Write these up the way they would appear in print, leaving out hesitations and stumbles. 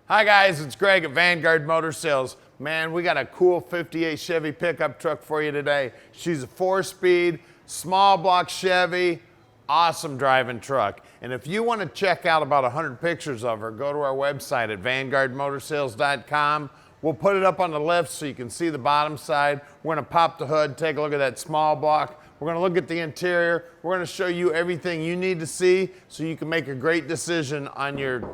Hi guys, it's Greg at Vanguard Motor Sales. Man, we got a cool 58 Chevy pickup truck for you today. She's a 4-speed, small block Chevy, awesome driving truck. And if you want to check out about 100 pictures of her, go to our website at vanguardmotorsales.com. We'll put it up on the lift so you can see the bottom side. We're going to pop the hood, take a look at that small block. We're going to look at the interior. We're going to show you everything you need to see so you can make a great decision on your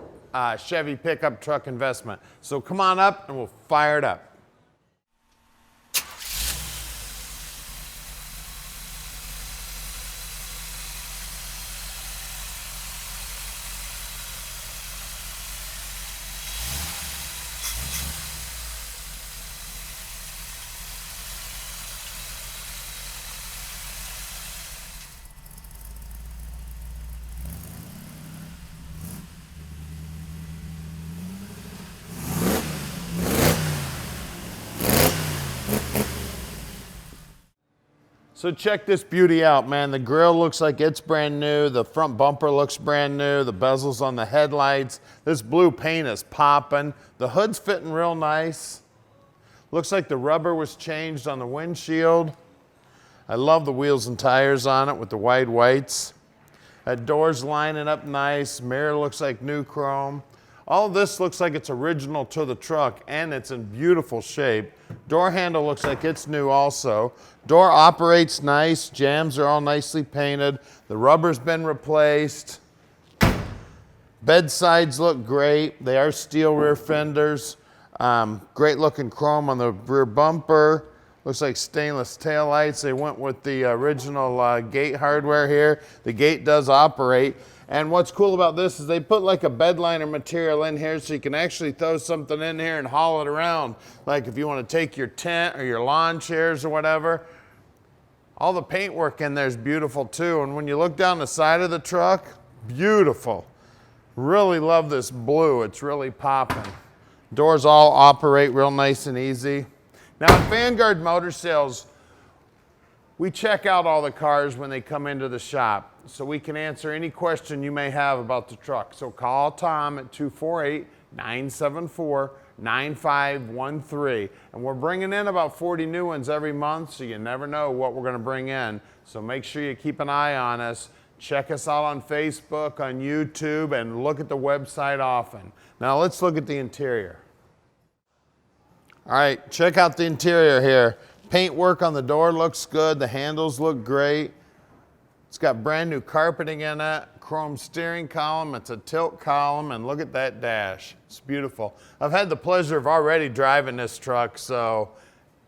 Chevy pickup truck investment. So come on up and we'll fire it up. So check this beauty out, man. The grill looks like it's brand new. The front bumper looks brand new. The bezels on the headlights. This blue paint is popping. The hood's fitting real nice. Looks like the rubber was changed on the windshield. I love the wheels and tires on it with the wide whites. That door's lining up nice. Mirror looks like new chrome. All of this looks like it's original to the truck and it's in beautiful shape. Door handle looks like it's new also. Door operates nice. Jambs are all nicely painted. The rubber's been replaced. Bed sides look great. They are steel rear fenders. Great looking chrome on the rear bumper. Looks like stainless taillights. They went with the original gate hardware here. The gate does operate. And what's cool about this is they put like a bed liner material in here so you can actually throw something in here and haul it around. Like if you want to take your tent or your lawn chairs or whatever. All the paintwork in there is beautiful too. And when you look down the side of the truck, beautiful. Really love this blue. It's really popping. Doors all operate real nice and easy. Now at Vanguard Motor Sales, we check out all the cars when they come into the shop so we can answer any question you may have about the truck. So call Tom at 248-974-9513. And we're bringing in about 40 new ones every month, so you never know what we're going to bring in. So make sure you keep an eye on us. Check us out on Facebook, on YouTube, and look at the website often. Now let's look at the interior. All right, check out the interior here. Paint work on the door looks good. The handles look great. It's got brand new carpeting in it, chrome steering column. It's a tilt column, and look at that dash. It's beautiful. I've had the pleasure of already driving this truck, so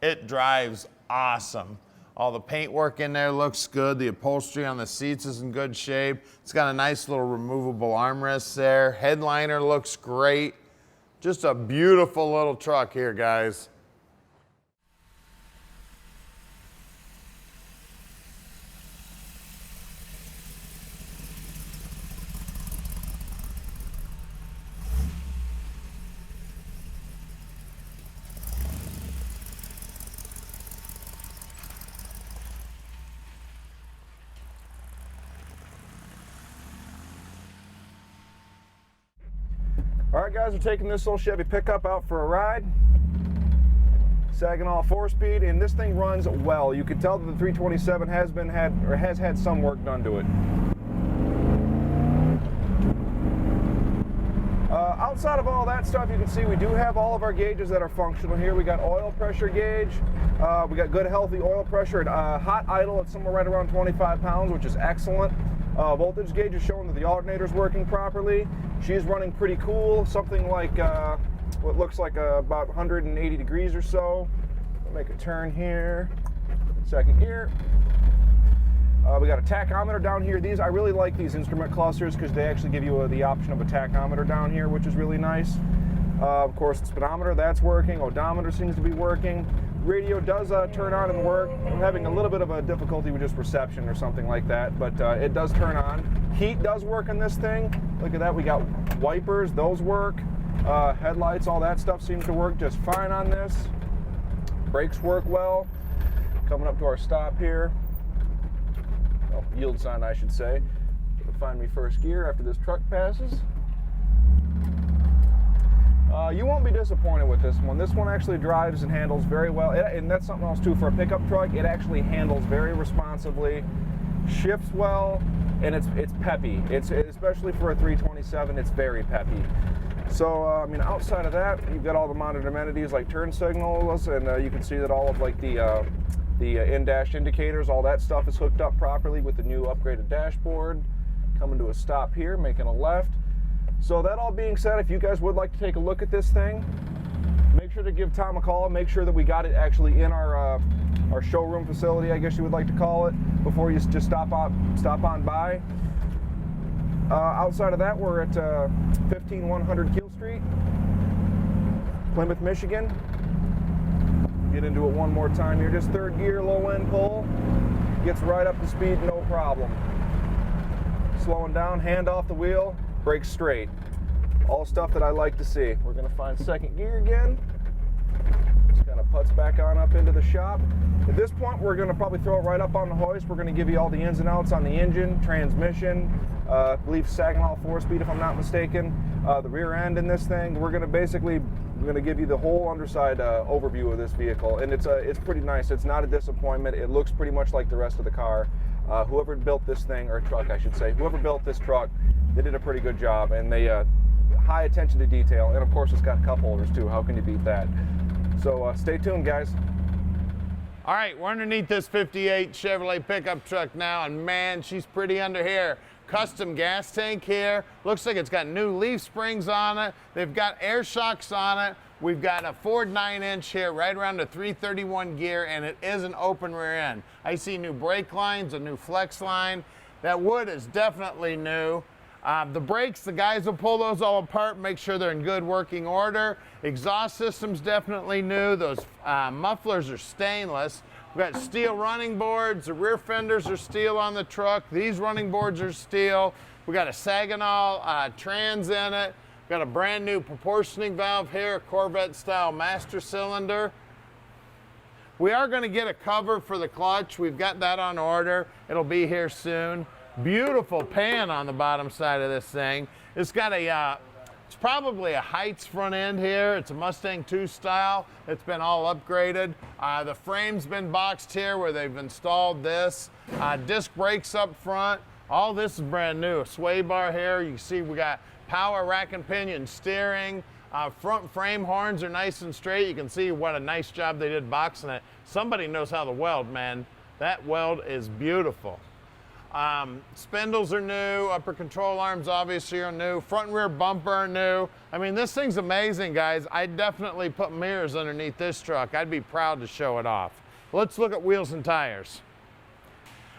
it drives awesome. All the paint work in there looks good. The upholstery on the seats is in good shape. It's got a nice little removable armrest there. Headliner looks great. Just a beautiful little truck here, guys. All right, guys, we're taking this old Chevy pickup out for a ride. Saginaw 4-speed, and this thing runs well. You can tell that the 327 has had some work done to it. Outside of all that stuff, you can see we do have all of our gauges that are functional here. We got oil pressure gauge. We got good, healthy oil pressure. Hot idle at somewhere right around 25 pounds, which is excellent. Voltage gauge is showing that the alternator is working properly. She's running pretty cool, something like what looks like about 180 degrees or so. I'll make a turn here. Second gear. We got a tachometer down here. I really like these instrument clusters because they actually give you the option of a tachometer down here, which is really nice. Of course, the speedometer, that's working. Odometer seems to be working. Radio does turn on and work. I'm having a little bit of a difficulty with just reception or something like that, but it does turn on. Heat does work on this thing. Look at that. We got wipers. Those work. Headlights, all that stuff seems to work just fine on this. Brakes work well. Coming up to our stop here. Oh, yield sign, I should say. It'll find me first gear after this truck passes. You won't be disappointed with this one. This one actually drives and handles very well. And that's something else too. For a pickup truck, it actually handles very responsibly, shifts well, and it's peppy. It's especially for a 327, it's very peppy. So, I mean, outside of that, you've got all the modern amenities like turn signals, and you can see that all of like the in-dash indicators, all that stuff is hooked up properly with the new upgraded dashboard. Coming to a stop here, making a left. So that all being said, if you guys would like to take a look at this thing, make sure to give Tom a call. Make sure that we got it actually in our showroom facility, I guess you would like to call it, before you just stop on by. Outside of that, we're at 15100 Keel Street, Plymouth, Michigan. Get into it one more time here. Just third gear, low end pull. Gets right up to speed, no problem. Slowing down, hand off the wheel, brakes straight. All stuff that I like to see. We're gonna find second gear again. Just kind of putts back on up into the shop. At this point, we're gonna probably throw it right up on the hoist. We're gonna give you all the ins and outs on the engine, transmission, I believe Saginaw 4-speed if I'm not mistaken. The rear end in this thing, we're gonna give you the whole underside overview of this vehicle, and it's pretty nice. It's not a disappointment. It looks pretty much like the rest of the car. Whoever built this thing, or truck I should say, whoever built this truck, they did a pretty good job, and they high attention to detail, and of course it's got cup holders too. How can you beat that? So stay tuned, guys. All right, we're underneath this 58 Chevrolet pickup truck now, and man, she's pretty under here. Custom gas tank here. Looks like it's got new leaf springs on it. They've got air shocks on it. We've got a Ford 9-inch here, right around the 331 gear, and it is an open rear end. I see new brake lines, a new flex line. That wood is definitely new. The brakes, the guys will pull those all apart, make sure they're in good working order. Exhaust system's definitely new. Those mufflers are stainless. We've got steel running boards. The rear fenders are steel on the truck. These running boards are steel. We got a Saginaw trans in it. Got a brand new proportioning valve here, Corvette style master cylinder. We are going to get a cover for the clutch. We've got that on order. It'll be here soon. Beautiful pan on the bottom side of this thing. It's got it's probably a Heights front end here. It's a Mustang 2 style. It's been all upgraded. The frame's been boxed here where they've installed this. Disc brakes up front. All this is brand new. A sway bar here. You can see we got power rack and pinion steering. Front frame horns are nice and straight. You can see what a nice job they did boxing it. Somebody knows how to weld, man. That weld is beautiful. Spindles are new, upper control arms obviously are new, front and rear bumper are new. I mean, this thing's amazing, guys. I'd definitely put mirrors underneath this truck. I'd be proud to show it off. Let's look at wheels and tires.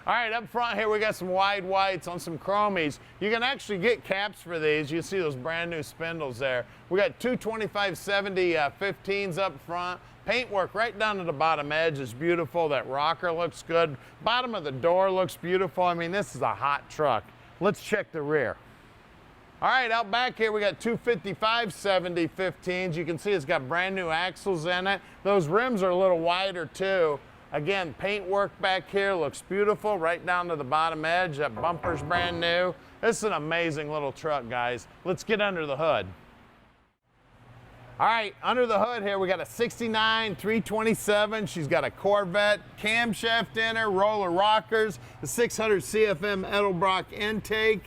All right, up front here we got some wide whites on some chromies. You can actually get caps for these. You see those brand new spindles there. We got two 2570 15s up front. Paintwork right down to the bottom edge is beautiful. That rocker looks good. Bottom of the door looks beautiful. I mean, this is a hot truck. Let's check the rear. All right, out back here we got two 5570 15s. You can see it's got brand new axles in it. Those rims are a little wider too. Again, paintwork back here looks beautiful right down to the bottom edge. That bumper's brand new. This is an amazing little truck, guys. Let's get under the hood. All right, under the hood here, we got a 69 327. She's got a Corvette camshaft in her, roller rockers, the 600 CFM Edelbrock intake.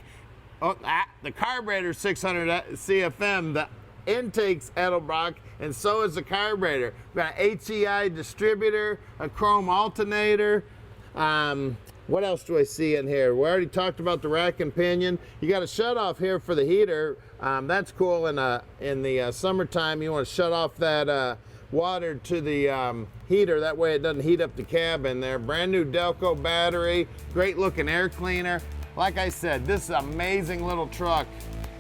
The carburetor's 600 CFM, the intake's Edelbrock, and so is the carburetor. We've got an HEI distributor, a chrome alternator. What else do I see in here? We already talked about the rack and pinion. You got a shutoff here for the heater. That's cool in the summertime. You want to shut off that water to the heater. That way it doesn't heat up the cabin there. Brand new Delco battery. Great looking air cleaner. Like I said, this is an amazing little truck.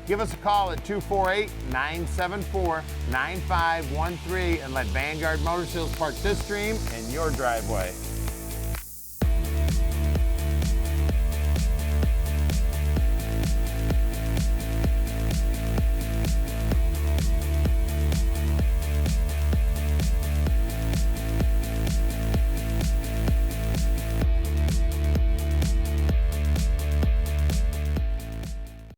Give us a call at 248-974-9513 and let Vanguard Motor Sales park this dream in your driveway.